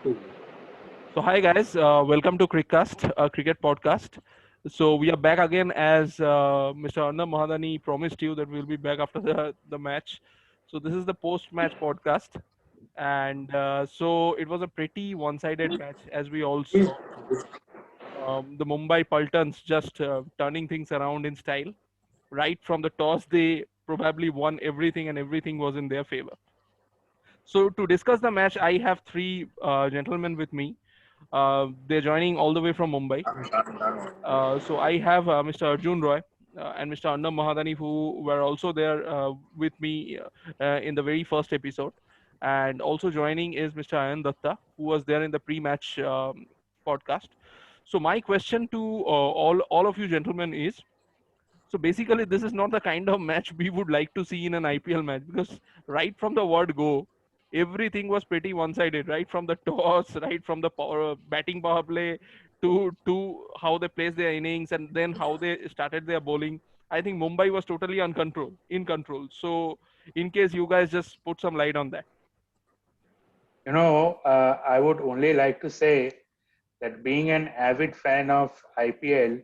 So hi guys, welcome to Crickcast, a cricket podcast. So we are back again as Mr. Arnab Mahadani promised you that we'll be back after the match. So this is the post-match podcast, and so it was a pretty one-sided match as we all saw. The Mumbai Pultons just turning things around in style. Right from the toss, they probably won everything, and everything was in their favor. So to discuss the match, I have three gentlemen with me. They're joining all the way from Mumbai. So I have Mr. Arjun Roy and Mr. Annam Mahadani, who were also there with me in the very first episode. And also joining is Mr. Ayan Datta, who was there in the pre-match podcast. So my question to all of you gentlemen is, so basically, this is not the kind of match we would like to see in an IPL match, because right from the word go, everything was pretty one-sided. Right from the toss, right from the batting power play to how they placed their innings and then how they started their bowling. I think Mumbai was totally in control. So, in case you guys just put some light on that. I would only like to say that being an avid fan of IPL,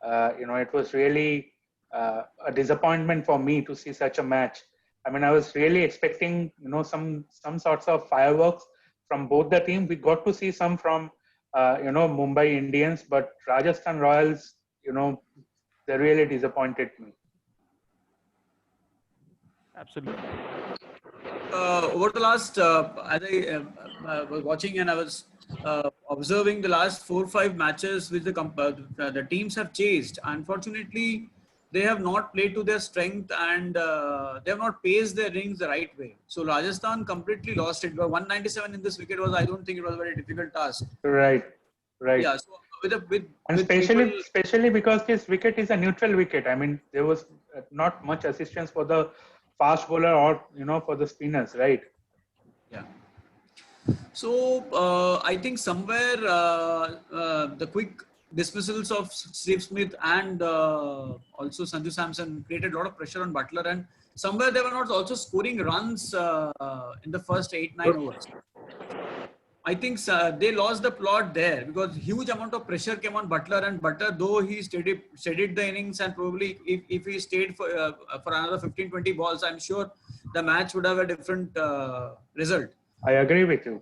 it was really a disappointment for me to see such a match. I mean, I was really expecting, some sorts of fireworks from both the team. We got to see some from, Mumbai Indians, but Rajasthan Royals, they really disappointed me. Absolutely. Over the last, as I was watching and I was observing the last 4 or 5 matches which the teams have chased. Unfortunately, they have not played to their strength and they have not paced their innings the right way. So Rajasthan completely lost it. 197 in this wicket was, I don't think it was a very difficult task. Right, right. Yeah. So with especially because this wicket is a neutral wicket. I mean, there was not much assistance for the fast bowler or for the spinners, right? Yeah. So I think somewhere the quick dismissals of Steve Smith and also Sanju Samson created a lot of pressure on Butler, and somewhere they were not also scoring runs in the first 8-9 overs. I think they lost the plot there because huge amount of pressure came on Butler, and Butler, though he steadied the innings, and probably if he stayed for another 15-20 balls, I'm sure the match would have a different result. I agree with you.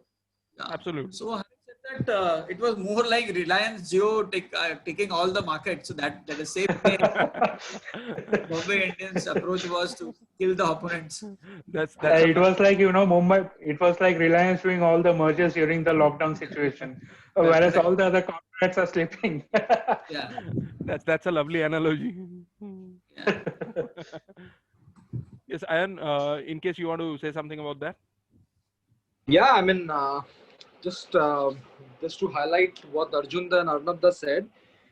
Yeah. Absolutely. So having said that, it was more like Reliance Jio taking all the market. So that is same way Bombay Indians' approach was to kill the opponents. That's it was like Mumbai. It was like Reliance doing all the mergers during the lockdown situation, whereas correct. all the other corporates are sleeping. Yeah, that's a lovely analogy. yeah. Yes, Ayan, in case you want to say something about that. Yeah, I mean, just to highlight what Arjun and Arnab said.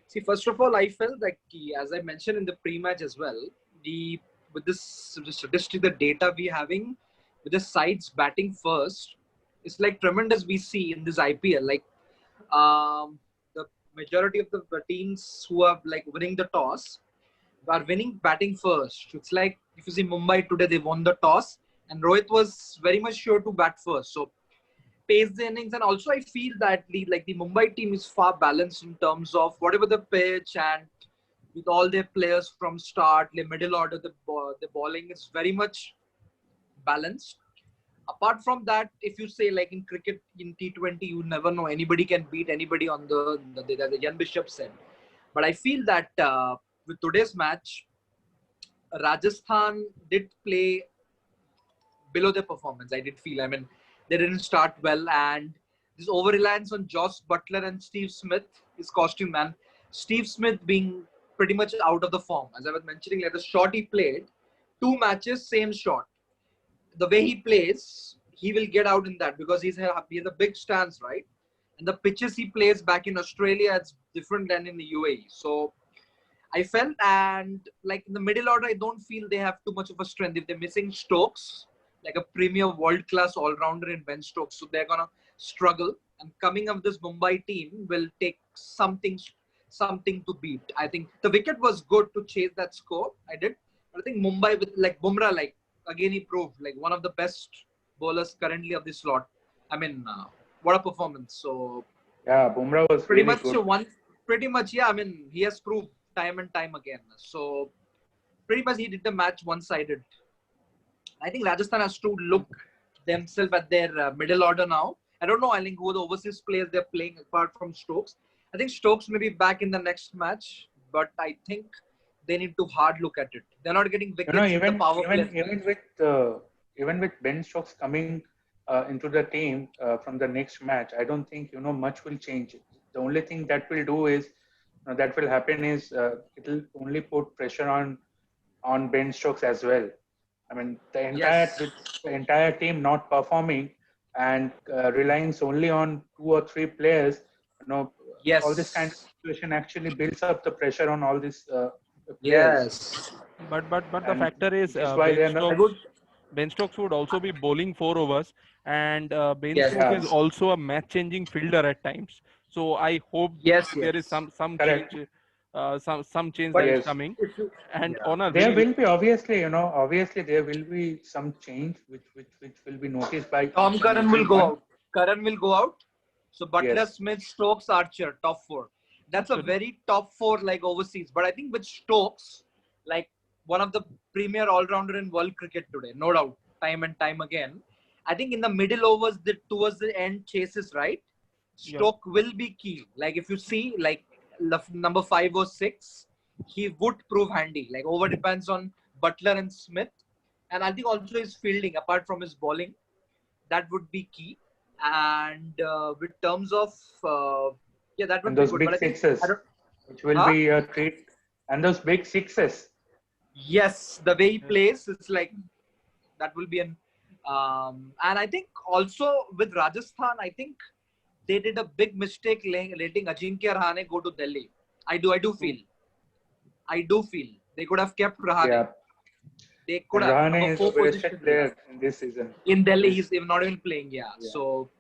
See, first of all, I felt like, as I mentioned in the pre-match as well, with this the statistic, the data we having with the sides batting first, it's like tremendous. We see in this IPL, like the majority of the teams who are like winning the toss are winning batting first. It's like if you see Mumbai today, they won the toss, and Rohit was very much sure to bat first. So pace the innings, and also I feel that the Mumbai team is far balanced in terms of whatever the pitch, and with all their players from start, the middle order, the bowling is very much balanced. Apart from that, if you say like in cricket in T20, you never know, anybody can beat anybody on the Jan Bishop said. But I feel that with today's match, Rajasthan did play below their performance. I did feel. I mean, they didn't start well, and this over reliance on Josh Butler and Steve Smith is costing man. Steve Smith being pretty much out of the form, as I was mentioning, like the shot he played, 2 matches, same shot. The way he plays, he will get out in that because he has a big stance, right? And the pitches he plays back in Australia, it's different than in the UAE. So I felt, and like in the middle order, I don't feel they have too much of a strength. If they're missing Stokes, like a premier world-class all-rounder in Ben Stokes, so they're gonna struggle. And coming up, this Mumbai team will take something to beat. I think the wicket was good to chase that score. I did, but I think Mumbai with like Bumrah, like again he proved like one of the best bowlers currently of this slot. I mean, what a performance. So Yeah, Bumrah was pretty really much good. yeah. I mean, he has proved time and time again. So pretty much he did the match one-sided. I think Rajasthan has to look themselves at their middle order now. I don't know. I think who the overseas players they're playing apart from Stokes. I think Stokes may be back in the next match, but I think they need to hard look at it. They're not getting You know, wickets in the power play. even with Ben Stokes coming into the team from the next match, I don't think much will change. The only thing that will do is that will happen is it'll only put pressure on Ben Stokes as well. I mean, Yes. with the entire team not performing and relying solely on 2 or 3 players, all this kind of Yes. situation actually builds up the pressure on all these players, Yes. But the and factor is which is why they're not. I would. Ben Stokes would also be bowling 4 overs, and Ben Yes. Stokes Yeah, is also a match-changing fielder at times. So I hope Yes. there is Yes. some correct. change, some change But that is Yes, coming. if you, And yeah. on a there very will be obviously there will be some change which will be noticed by Tom each and Curran will go everyone. out. Curran will go out. So Butler, Yes, Smith, Stokes, Archer, top four. That's a absolutely. very top four like overseas. But I think with Stokes, like one of the premier all-rounder in world cricket today, no doubt, time and time again. I think in the middle overs, towards the end chases, right? Yeah. Stoke will be key. Like if you see, like number 5 or 6, he would prove handy. Like over depends on Butler and Smith, and I think also his fielding, apart from his bowling, that would be key. And with terms of yeah, that and would be those good. But big I think I sixes, don't. which will Huh? be a treat, and those big sixes. Yes, the way he Yeah. plays, it's like that will be an. And I think also with Rajasthan, I think they did a big mistake letting Ajinkya Rahane go to Delhi. I do feel. I do feel they could have kept Rahane. Yeah, They could and have number Rahane is 4 a wasted position. Yeah. player in this season. In Delhi, This, he's even not even playing. Yeah. yeah. So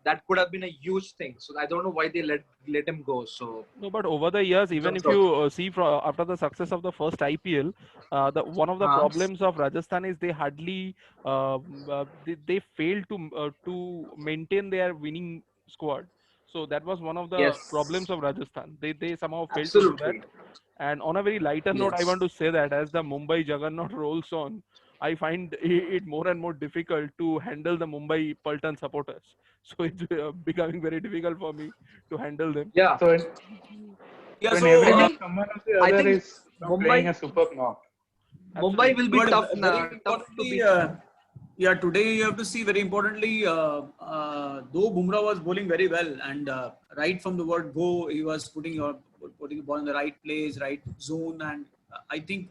that could have been a huge thing. So I don't know why they let him go. So No, but over the years, in even terms if of you see from after the success of the first IPL, the one of the uh, problems of Rajasthan is they hardly they fail to maintain their winning squad. So that was one of the problems yes, of Rajasthan. They somehow failed to do that. absolutely, And on a very lighter note, I want yes, to say that as the Mumbai Juggernaut rolls on, I find it more and more difficult to handle the Mumbai Pulton supporters. So it's becoming very difficult for me to handle them. yeah. So Yeah, in so every I match, think someone or the I other think is playing Mumbai a superb knock. Mumbai Absolutely. will be but tough very tough to importantly, beat. yeah, today you have to see very importantly, though Bumrah was bowling very well, and right from the word go, he was putting the ball in the right place, right zone, and I think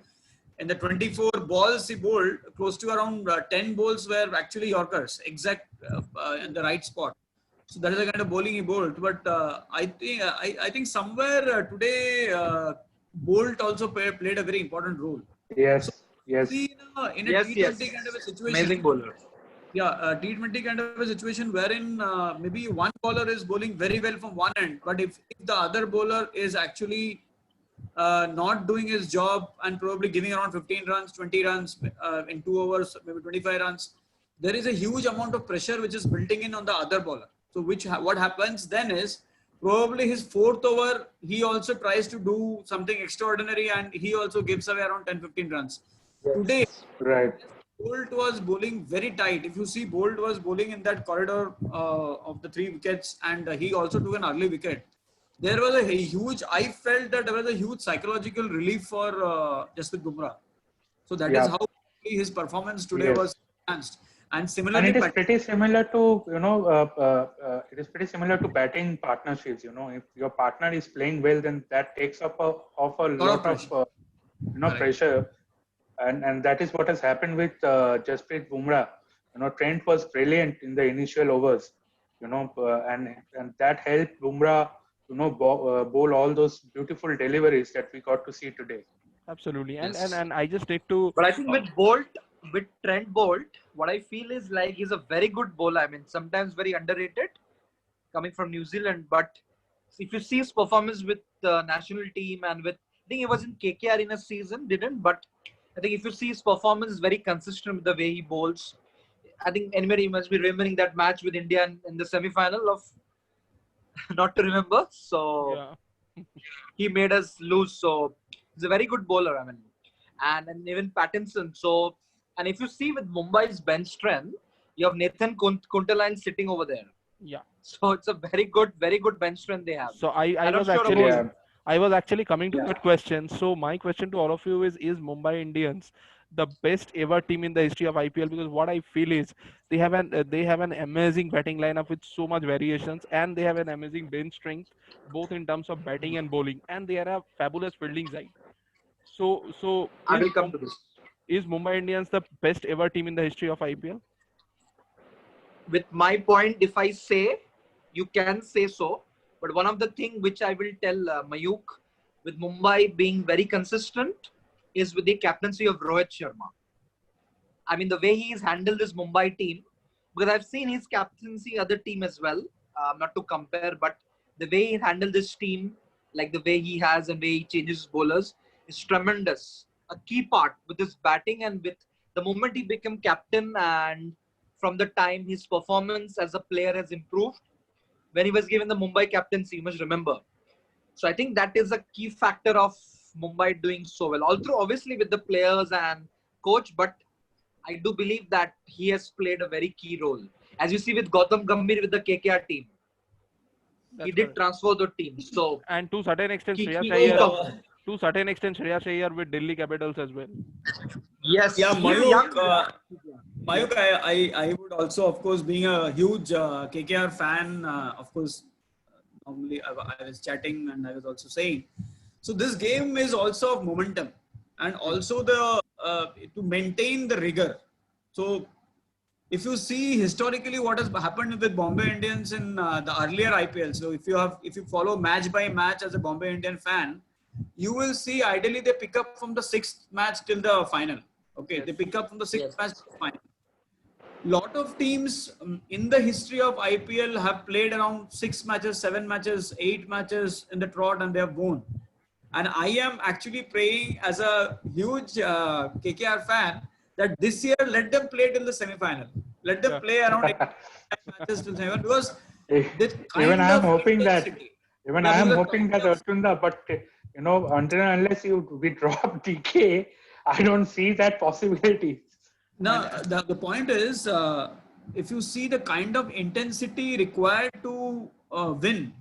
in the 24 balls he bowled, close to around 10 balls were actually Yorkers, exact in the right spot. So that is the kind of bowling he bowled. But I think somewhere today Bolt also played a very important role. So Yes, yes, see in a Yes, T20 kind of a yes, situation, amazing bowler. yeah, T20 kind of a situation wherein maybe one bowler is bowling very well from one end, but if the other bowler is actually not doing his job and probably giving around 15 runs, 20 runs in 2 overs, maybe 25 runs, there is a huge amount of pressure which is building in on the other bowler. So what happens then is probably his fourth over, he also tries to do something extraordinary and he also gives away around 10, 15 runs. Today, Yes, right. Bolt was bowling very tight. If you see, Bolt was bowling in that corridor of the 3 wickets, and he also took an early wicket. There was a huge. I felt that there was a huge psychological relief for Jasprit Bumrah. So that is Yeah, how his performance today was yes. enhanced. And And similarly, it is pretty similar to, it is pretty similar to batting partnerships. If your partner is playing well, then that takes up of a lot of lot of, pressure. Correct. pressure. And that is what has happened with Jasprit Bumrah. Trent was brilliant in the initial overs, and that helped Bumrah, bowl all those beautiful deliveries that we got to see today. Absolutely. Yes. And I just need to but I think uh, with Trent Bolt, what I feel is like he's a very good bowler. I mean, sometimes very underrated, coming from New Zealand. But if you see his performance with the national team and with, I think he was in KKR in a season, didn't. But I think if you see his performance, is very consistent with the way he bowls. I think anybody must be remembering that match with India in the semi-final of not to remember. So Yeah. he made us lose. So he's a very good bowler. I mean, and even Pattinson. So and if you see with Mumbai's bench strength, you have Nathan Kuntaline sitting over there. Yeah. So it's a very good bench strength they have. So I I'm not was sure actually about Yeah. I was actually coming to Yeah. that question. So my question to all of you is Mumbai Indians the best ever team in the history of IPL? Because what I feel is they have an amazing batting lineup with so much variations, and they have an amazing bench strength both in terms of batting and bowling, and they are a fabulous fielding side. So I will come to this. is Mumbai Indians the best ever team in the history of IPL? With my point, if I say, you can say so. But one of the thing which I will tell Mayuk with Mumbai being very consistent is with the captaincy of Rohit Sharma. I mean, the way he's handled this Mumbai team, because I've seen his captaincy other team as well, not to compare, but the way he handled this team, like the way he has and way he changes bowlers, is tremendous. A key part with his batting and with the moment he became captain and from the time his performance as a player has improved, when he was given the Mumbai captaincy, you must remember. So I think that is a key factor of Mumbai doing so well. Although obviously with the players and coach, but I do believe that he has played a very key role. As you see with Gautam Gambhir with the KKR team, he That's did correct. transfer the team. So And to certain extent, key So, component. To certain extent, Shreyas Iyer with Delhi Capitals as well. Yes, yeah, he's young. Mayuk, I would also, of course, being a huge KKR fan, of course, normally I was chatting and I was also saying. So this game is also of momentum and also the to maintain the rigor. So if you see historically what has happened with Bombay Indians in the earlier IPL, so if you follow match by match as a Bombay Indian fan, you will see ideally they pick up from the sixth match till the final. Okay, they pick up from the sixth match to the final. Lot of teams in the history of IPL have played around 6 matches, 7 matches, 8 matches in the trot, and they have won. And I am actually praying as a huge KKR fan that this year let them play till the semi-final. Let them Yeah. play around 8 matches till semi-final because this Even kind I am of hoping that, intensity. even Yeah, I am because the hoping kind that of Arjunda, but until and unless we drop DK, I don't see that possibility. no, the point is, if you see the kind of intensity required to win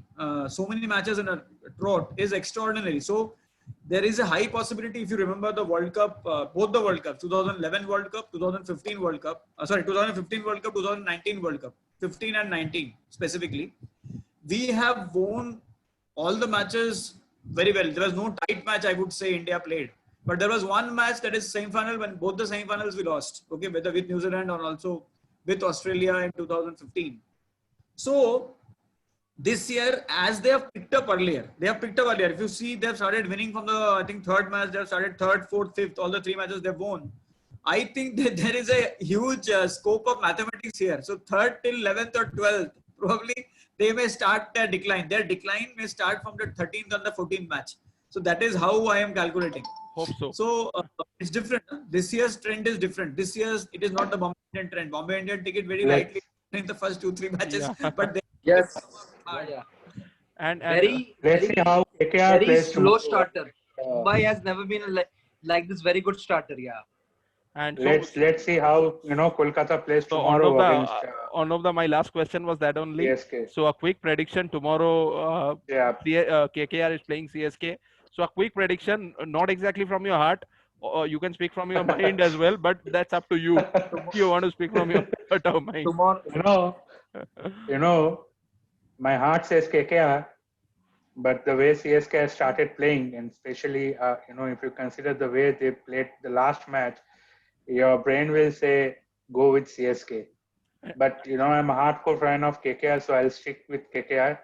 so many matches in a trot is extraordinary. So there is a high possibility, if you remember the World Cup, both the World Cups, 2011 World Cup, 2015 World Cup, 2015 World Cup, 2019 World Cup, 15 and 19 specifically, we have won all the matches very well. There was no tight match, I would say, India played. But there was one match that is semi-final when both the semi-finals we lost. Okay, whether with New Zealand or also with Australia in 2015. So this year, as they have picked up earlier, If you see, they have started winning from the, I think, third match. They have started third, fourth, fifth, all the 3 matches they've won. I think that there is a huge scope of mathematics here. So third till 11th or 12th, probably they may start their decline. Their decline may start from the 13th or the 14th match. So that is how I am calculating. Hope so. So it's different. This year's trend is different. This year's it is not the Bombay Indian trend. Bombay Indian take it very Let's lightly in the first 2-3 matches, Yeah. but they Yes. hard. Yeah. and let's see how KKR very plays slow tomorrow. starter. Mumbai has never been like this very good starter. Yeah. and Let's see how Kolkata plays so tomorrow against my last question was that only. CSK. So a quick prediction tomorrow. Yeah. KKR is playing CSK. So a quick prediction, not exactly from your heart. You can speak from your mind as well, but that's up to you. You want to speak from your heart or mind? Tomorrow. You know, my heart says KKR, but the way CSK has started playing, and especially if you consider the way they played the last match, your brain will say go with CSK. But I'm a hardcore fan of KKR, so I'll stick with KKR.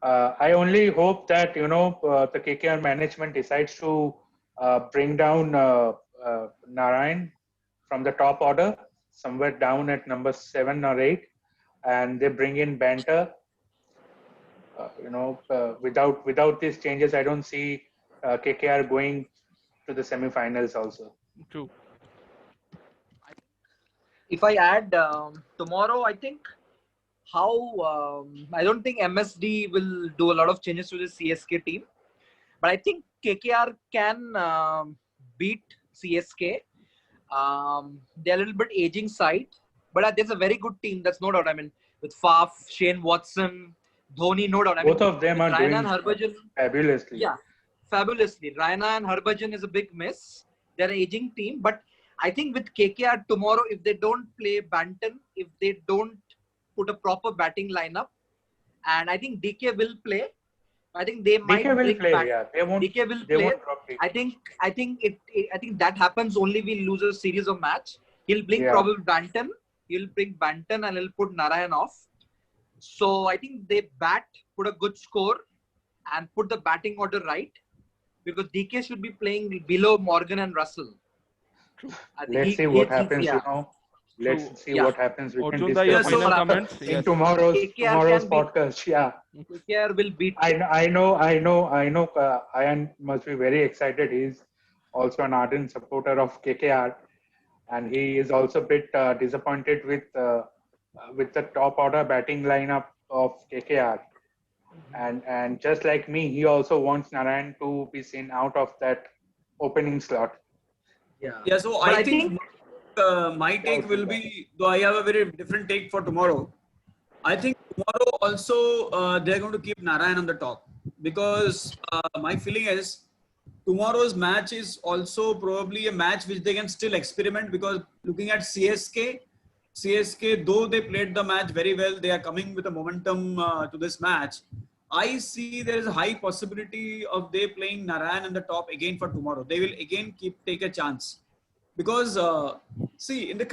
I only hope that the KKR management decides to bring down Narayan from the top order, somewhere down at number 7 or 8, and they bring in Banter. Without these changes, I don't see KKR going to the semi-finals also. True. if I add tomorrow, I think how I don't think MSD will do a lot of changes to the CSK team, but I think KKR can beat CSK. They're a little bit aging side, but there's a very good team. That's no doubt. I mean, with Faf, Shane Watson, Dhoni, no doubt. I Both mean, of them are Raina doing and Harbhajan, fabulously. yeah, fabulously. Raina and Harbhajan is a big miss. They're an aging team, but I think with KKR tomorrow, if they don't play Banton, if they don't put a proper batting lineup, and I think DK will play. I think they might DK will bring play. back. Yeah, they won't. DK will They play. won't drop DK. I think that happens only we lose a series of match. He'll bring Yeah. probably Banton. He'll bring Banton and he'll put Narayan off. So I think they put a good score, and put the batting order right, because DK should be playing below Morgan and Russell. I think Let's see what happens. Let's see what happens. We can Arjun, your discuss final this comments. in Yes. tomorrow's KKR can be- podcast. Yeah. KKR will beat. I know. Ayan must be very excited. He's also an ardent supporter of KKR, and he is also a bit disappointed with the top order batting lineup of KKR. And just like me, he also wants Narayan to be seen out of that opening slot. Yeah, so But I think my take will be, though I have a very different take for tomorrow. I think tomorrow also they're going to keep Narayan on the top, because my feeling is tomorrow's match is also probably a match which they can still experiment, because looking at CSK, though they played the match very well, they are coming with a momentum to this match. I see there is a high possibility of they playing Narayan in the top again for tomorrow. They will again take a chance, because see, in the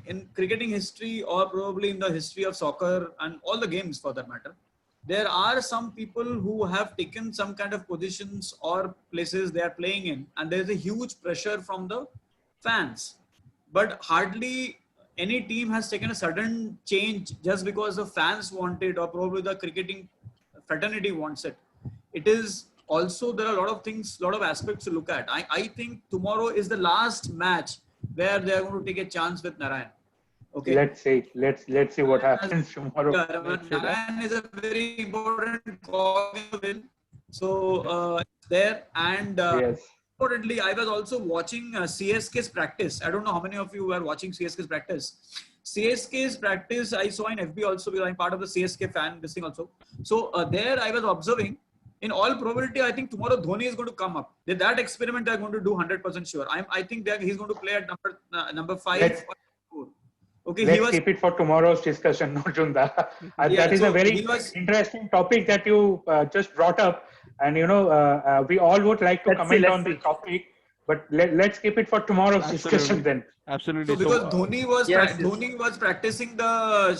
in cricketing history, or probably in the history of soccer and all the games for that matter, there are some people who have taken some kind of positions or places they are playing in, and there is a huge pressure from the fans. But hardly any team has taken a sudden change just because the fans want it, or probably the cricketing fraternity wants it. It is also, there are a lot of things, a lot of aspects to look at. I think tomorrow is the last match where they are going to take a chance with Narayan. Okay. Let's see what happens tomorrow. Yeah, Narayan is a very important cog in the wheel. So there, and Yes. importantly, I was also watching CSK's practice. I don't know how many of you were watching CSK's practice. CSK's practice I saw in FB also, because I'm part of the CSK fan, this thing also. So there I was observing, in all probability, I think tomorrow Dhoni is going to come up. That experiment they're going to do 100% sure. I think he's going to play at number 5 or 4. Okay, Let's keep it for tomorrow's discussion, Arjunda. That is a very interesting topic that you just brought up. And, we all would like to comment on the topic, but let's keep it for tomorrow's discussion then. Absolutely. So because Dhoni was practicing the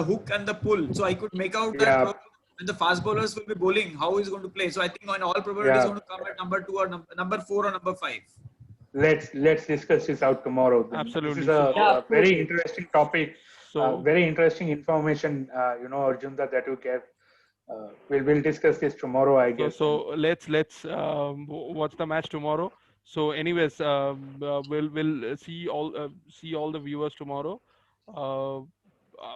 hook and the pull, so I could make out that when the fast bowlers will be bowling, how he's going to play. So I think in all probability he's going to come at number 2 or number 4 or number 5. Let's discuss this out tomorrow. Absolutely. This is a very interesting topic. So very interesting information, Arjunda, that you gave. We'll discuss this tomorrow, I guess. So let's watch the match tomorrow. So anyways, we'll see all the viewers tomorrow.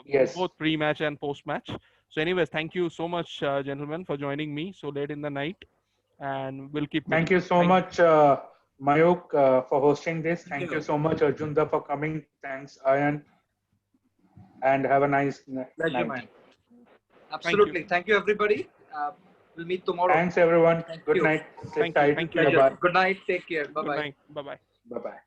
Yes. Both pre-match and post-match. So anyways, thank you so much, gentlemen, for joining me so late in the night, and we'll keep. Thank you so much, Mayuk, for hosting this. Thank you so much, Arjunda, for coming. Thanks, Ayan, and have a nice night. Absolutely. Thank you, everybody. We'll meet tomorrow. Thanks, everyone. Good night. Thank you. Bye-bye. Good night. Take care. Bye-bye. Bye-bye. Bye-bye.